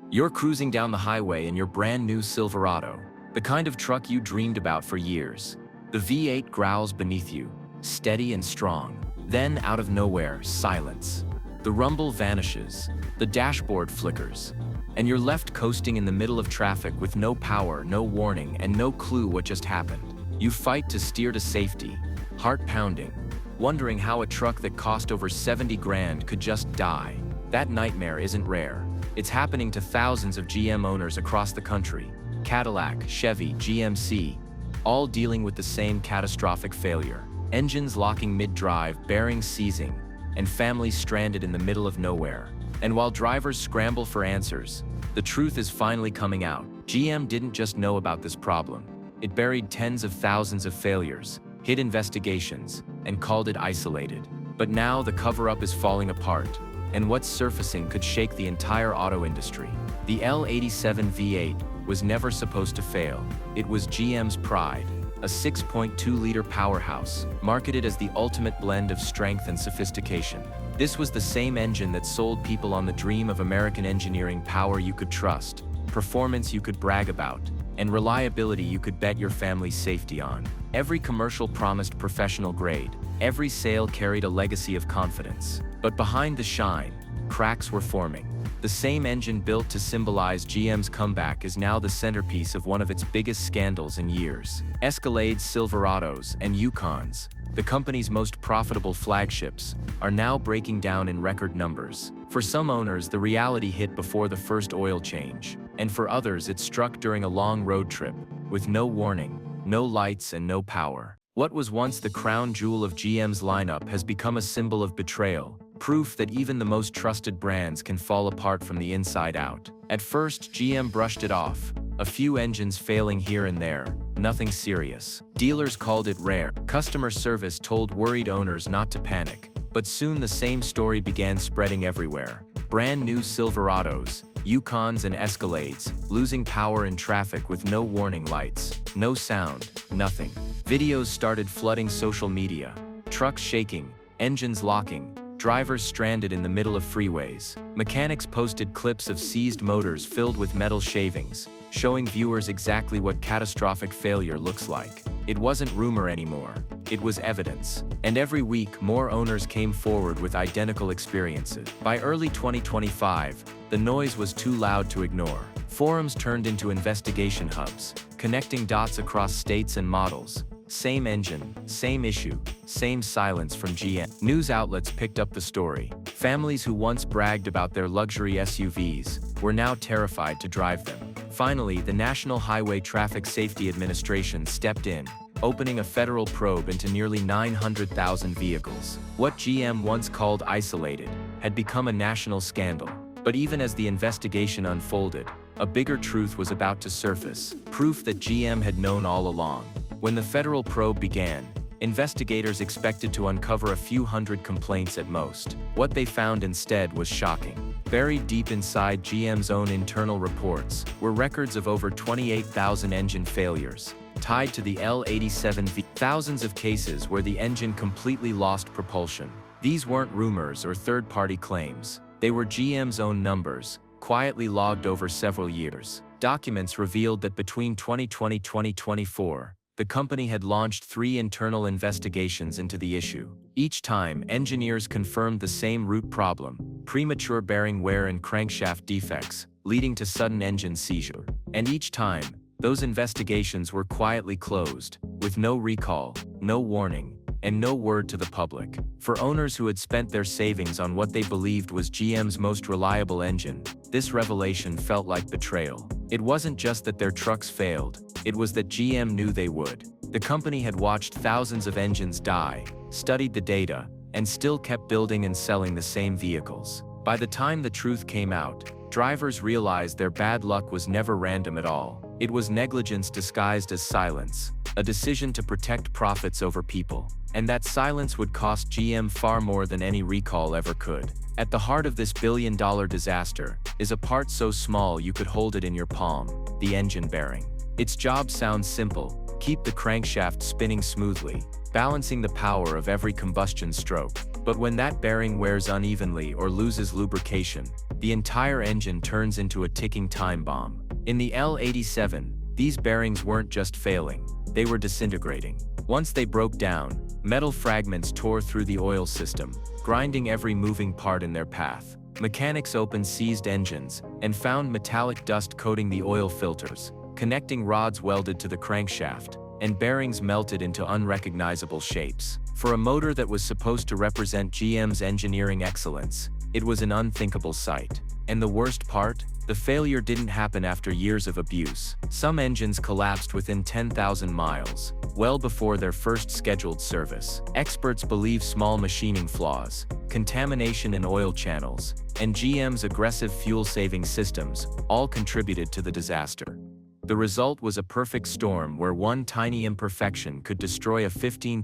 You're cruising down the highway in your brand new Silverado, the kind of truck you dreamed about for years. The V8 growls beneath you, steady and strong. Then, out of nowhere, silence. The rumble vanishes, the dashboard flickers, and you're left coasting in the middle of traffic with no power, no warning, and no clue what just happened. You fight to steer to safety, heart pounding, wondering how a truck that cost over 70 grand could just die. That nightmare isn't rare. It's happening to thousands of GM owners across the country. Cadillac, Chevy, GMC, all dealing with the same catastrophic failure. Engines locking mid-drive, bearings seizing, and families stranded in the middle of nowhere. And while drivers scramble for answers, the truth is finally coming out. GM didn't just know about this problem. It buried tens of thousands of failures, hid investigations, and called it isolated. But now the cover-up is falling apart, and what's surfacing could shake the entire auto industry. The L87 V8 was never supposed to fail. It was GM's pride, a 6.2-liter powerhouse, marketed as the ultimate blend of strength and sophistication. This was the same engine that sold people on the dream of American engineering: power you could trust, performance you could brag about, and reliability you could bet your family's safety on. Every commercial promised professional grade. Every sale carried a legacy of confidence. But behind the shine, cracks were forming. The same engine built to symbolize GM's comeback is now the centerpiece of one of its biggest scandals in years. Escalades, Silverados, and Yukons, the company's most profitable flagships, are now breaking down in record numbers. For some owners, the reality hit before the first oil change, and for others it struck during a long road trip, with no warning, no lights, and no power. What was once the crown jewel of GM's lineup has become a symbol of betrayal, proof that even the most trusted brands can fall apart from the inside out. At first, GM brushed it off, a few engines failing here and there, nothing serious. Dealers called it rare. Customer service told worried owners not to panic. But soon the same story began spreading everywhere. Brand new Silverados, Yukons, and Escalades, losing power in traffic with no warning lights, no sound, nothing. Videos started flooding social media. Trucks shaking, engines locking, drivers stranded in the middle of freeways. Mechanics posted clips of seized motors filled with metal shavings, showing viewers exactly what catastrophic failure looks like. It wasn't rumor anymore. It was evidence. And every week, more owners came forward with identical experiences. By early 2025, the noise was too loud to ignore. Forums turned into investigation hubs, connecting dots across states and models. Same engine, same issue, same silence from GM. News outlets picked up the story. Families who once bragged about their luxury SUVs were now terrified to drive them. Finally, the National Highway Traffic Safety Administration stepped in, opening a federal probe into nearly 900,000 vehicles. What GM once called isolated had become a national scandal. But even as the investigation unfolded, a bigger truth was about to surface, proof that GM had known all along. When the federal probe began, investigators expected to uncover a few hundred complaints at most. What they found instead was shocking. Buried deep inside GM's own internal reports were records of over 28,000 engine failures, tied to the L87V. Thousands of cases where the engine completely lost propulsion. These weren't rumors or third-party claims. They were GM's own numbers, quietly logged over several years. Documents revealed that between 2020 and 2024, the company had launched 3 internal investigations into the issue. Each time, engineers confirmed the same root problem: premature bearing wear and crankshaft defects, leading to sudden engine seizure. And each time, those investigations were quietly closed, with no recall, no warning, and no word to the public. For owners who had spent their savings on what they believed was GM's most reliable engine, this revelation felt like betrayal. It wasn't just that their trucks failed, it was that GM knew they would. The company had watched thousands of engines die, studied the data, and still kept building and selling the same vehicles. By the time the truth came out, drivers realized their bad luck was never random at all. It was negligence disguised as silence, a decision to protect profits over people. And that silence would cost GM far more than any recall ever could. At the heart of this billion-dollar disaster is a part so small you could hold it in your palm: the engine bearing. Its job sounds simple: keep the crankshaft spinning smoothly, balancing the power of every combustion stroke. But when that bearing wears unevenly or loses lubrication, the entire engine turns into a ticking time bomb. In the L87, these bearings weren't just failing, they were disintegrating. Once they broke down, metal fragments tore through the oil system, grinding every moving part in their path. Mechanics opened seized engines and found metallic dust coating the oil filters, connecting rods welded to the crankshaft, and bearings melted into unrecognizable shapes. For a motor that was supposed to represent GM's engineering excellence, it was an unthinkable sight. And the worst part? The failure didn't happen after years of abuse. Some engines collapsed within 10,000 miles, well before their first scheduled service. Experts believe small machining flaws, contamination in oil channels, and GM's aggressive fuel-saving systems all contributed to the disaster. The result was a perfect storm where one tiny imperfection could destroy a $15,000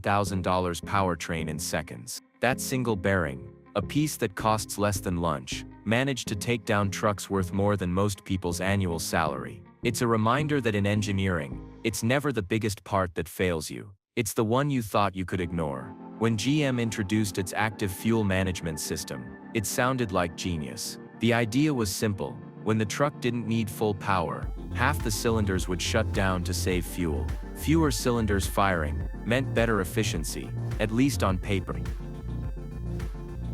powertrain in seconds. That single bearing, a piece that costs less than lunch, managed to take down trucks worth more than most people's annual salary. It's a reminder that in engineering, it's never the biggest part that fails you. It's the one you thought you could ignore. When GM introduced its active fuel management system, it sounded like genius. The idea was simple. When the truck didn't need full power, half the cylinders would shut down to save fuel. Fewer cylinders firing meant better efficiency, at least on paper.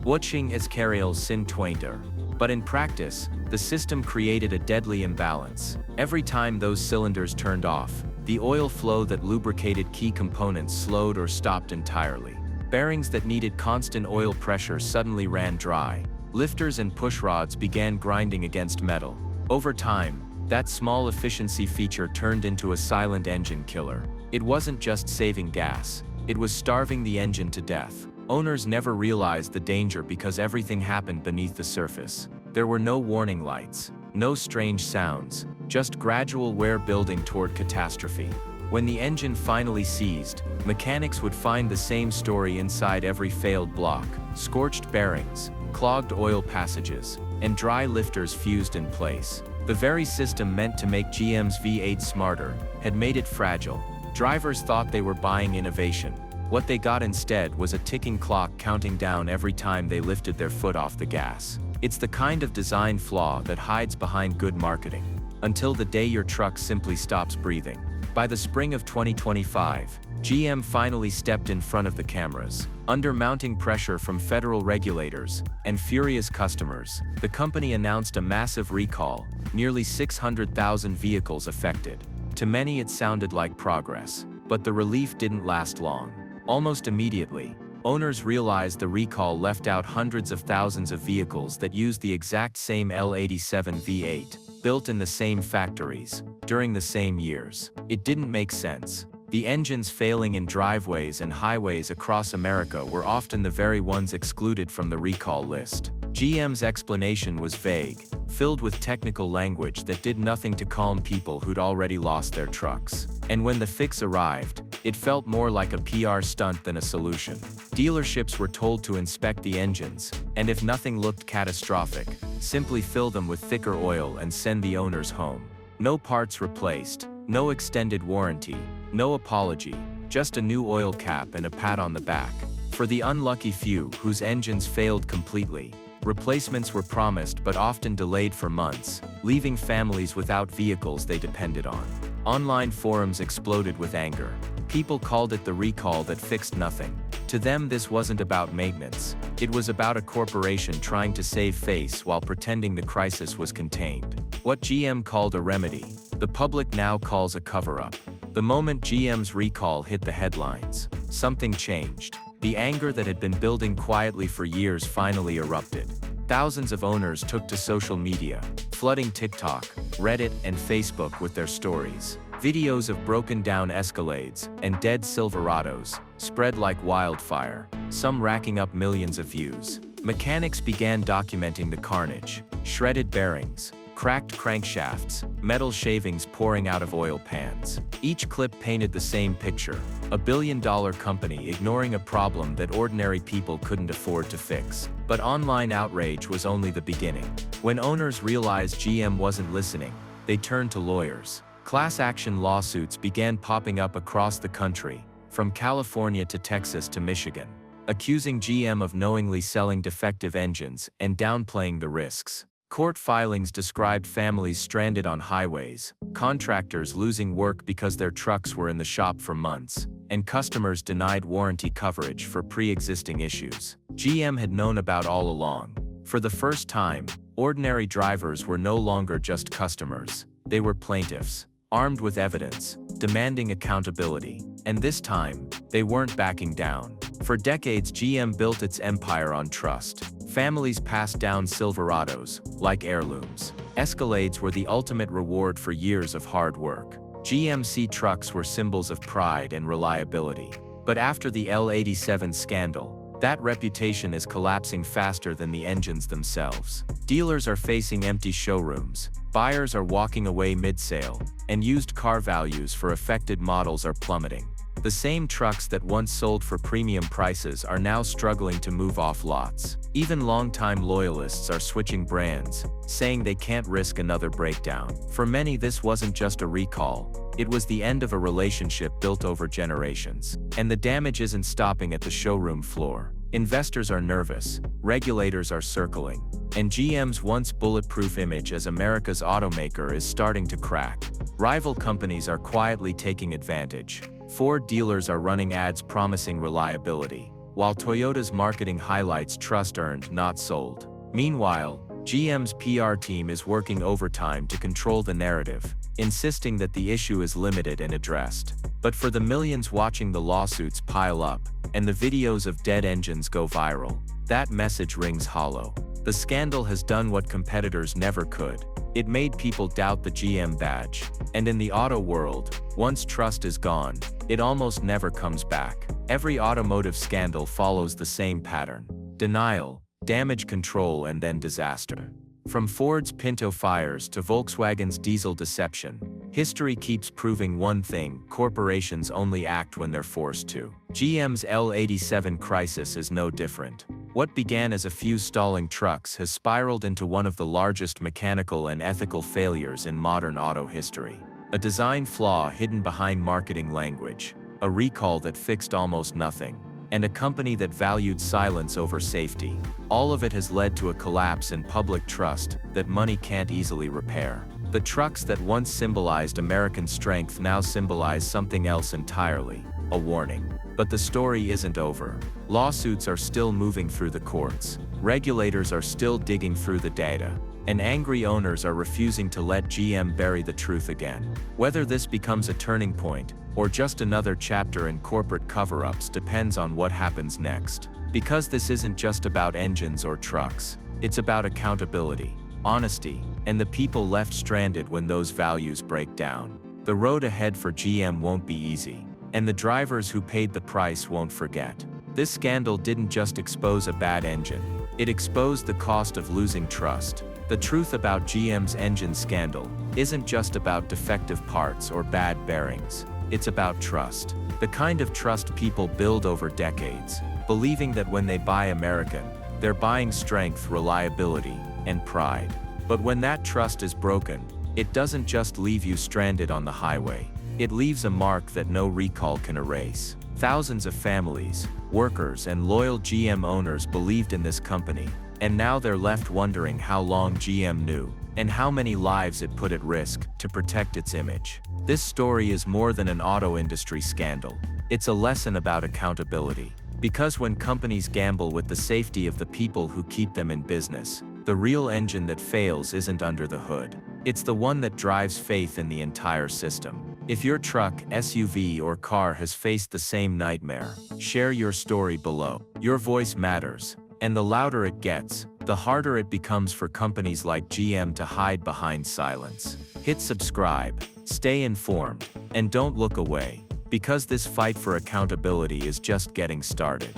Watching as Cariel sin Twainter. But in practice, the system created a deadly imbalance. Every time those cylinders turned off, the oil flow that lubricated key components slowed or stopped entirely. Bearings that needed constant oil pressure suddenly ran dry. Lifters and pushrods began grinding against metal. Over time, that small efficiency feature turned into a silent engine killer. It wasn't just saving gas, it was starving the engine to death. Owners never realized the danger because everything happened beneath the surface. There were no warning lights, no strange sounds, just gradual wear building toward catastrophe. When the engine finally seized, mechanics would find the same story inside every failed block: scorched bearings, clogged oil passages, and dry lifters fused in place. The very system meant to make GM's V8 smarter had made it fragile. Drivers thought they were buying innovation. What they got instead was a ticking clock counting down every time they lifted their foot off the gas. It's the kind of design flaw that hides behind good marketing, until the day your truck simply stops breathing. By the spring of 2025, GM finally stepped in front of the cameras. Under mounting pressure from federal regulators and furious customers, the company announced a massive recall, nearly 600,000 vehicles affected. To many it sounded like progress, but the relief didn't last long. Almost immediately, owners realized the recall left out hundreds of thousands of vehicles that used the exact same L87 V8, built in the same factories, during the same years. It didn't make sense. The engines failing in driveways and highways across America were often the very ones excluded from the recall list. GM's explanation was vague, filled with technical language that did nothing to calm people who'd already lost their trucks. And when the fix arrived, it felt more like a PR stunt than a solution. Dealerships were told to inspect the engines, and if nothing looked catastrophic, simply fill them with thicker oil and send the owners home. No parts replaced, no extended warranty, no apology, just a new oil cap and a pat on the back. For the unlucky few whose engines failed completely, replacements were promised but often delayed for months, leaving families without vehicles they depended on. Online forums exploded with anger. People called it the recall that fixed nothing. To them, this wasn't about maintenance. It was about a corporation trying to save face while pretending the crisis was contained. What GM called a remedy, the public now calls a cover-up. The moment GM's recall hit the headlines, something changed. The anger that had been building quietly for years finally erupted. Thousands of owners took to social media, flooding TikTok, Reddit, and Facebook with their stories. Videos of broken-down Escalades and dead Silverados spread like wildfire, some racking up millions of views. Mechanics began documenting the carnage: shredded bearings, cracked crankshafts, metal shavings pouring out of oil pans. Each clip painted the same picture: a billion-dollar company ignoring a problem that ordinary people couldn't afford to fix. But online outrage was only the beginning. When owners realized GM wasn't listening, they turned to lawyers. Class action lawsuits began popping up across the country, from California to Texas to Michigan, accusing GM of knowingly selling defective engines and downplaying the risks. Court filings described families stranded on highways, contractors losing work because their trucks were in the shop for months, and customers denied warranty coverage for pre-existing issues. GM had known about all along. For the first time, ordinary drivers were no longer just customers. They were plaintiffs, armed with evidence, demanding accountability. And this time, they weren't backing down. For decades, GM built its empire on trust. Families passed down Silverados, like heirlooms. Escalades were the ultimate reward for years of hard work. GMC trucks were symbols of pride and reliability. But after the L87 scandal, that reputation is collapsing faster than the engines themselves. Dealers are facing empty showrooms, buyers are walking away mid-sale, and used car values for affected models are plummeting. The same trucks that once sold for premium prices are now struggling to move off lots. Even longtime loyalists are switching brands, saying they can't risk another breakdown. For many, this wasn't just a recall. It was the end of a relationship built over generations. And the damage isn't stopping at the showroom floor. Investors are nervous, regulators are circling, and GM's once bulletproof image as America's automaker is starting to crack. Rival companies are quietly taking advantage. Ford dealers are running ads promising reliability, while Toyota's marketing highlights trust earned, not sold. Meanwhile, GM's PR team is working overtime to control the narrative, insisting that the issue is limited and addressed. But for the millions watching the lawsuits pile up, and the videos of dead engines go viral, that message rings hollow. The scandal has done what competitors never could. It made people doubt the GM badge. And in the auto world, once trust is gone, it almost never comes back. Every automotive scandal follows the same pattern: denial, damage control, and then disaster. From Ford's Pinto fires to Volkswagen's diesel deception, history keeps proving one thing: corporations only act when they're forced to. GM's L87 crisis is no different. What began as a few stalling trucks has spiraled into one of the largest mechanical and ethical failures in modern auto history. A design flaw hidden behind marketing language, a recall that fixed almost nothing, and a company that valued silence over safety. All of it has led to a collapse in public trust that money can't easily repair. The trucks that once symbolized American strength now symbolize something else entirely: a warning. But the story isn't over. Lawsuits are still moving through the courts, regulators are still digging through the data, and angry owners are refusing to let GM bury the truth again. Whether this becomes a turning point, or just another chapter in corporate cover-ups, depends on what happens next. Because this isn't just about engines or trucks, it's about accountability, honesty, and the people left stranded when those values break down. The road ahead for GM won't be easy, and the drivers who paid the price won't forget. This scandal didn't just expose a bad engine, it exposed the cost of losing trust. The truth about GM's engine scandal isn't just about defective parts or bad bearings. It's about trust. The kind of trust people build over decades, believing that when they buy American, they're buying strength, reliability, and pride. But when that trust is broken, it doesn't just leave you stranded on the highway. It leaves a mark that no recall can erase. Thousands of families, workers, and loyal GM owners believed in this company, and now they're left wondering how long GM knew, and how many lives it put at risk to protect its image. This story is more than an auto industry scandal. It's a lesson about accountability. Because when companies gamble with the safety of the people who keep them in business, the real engine that fails isn't under the hood. It's the one that drives faith in the entire system. If your truck, SUV, or car has faced the same nightmare, share your story below. Your voice matters, and the louder it gets, the harder it becomes for companies like GM to hide behind silence. Hit subscribe, stay informed, and don't look away, because this fight for accountability is just getting started.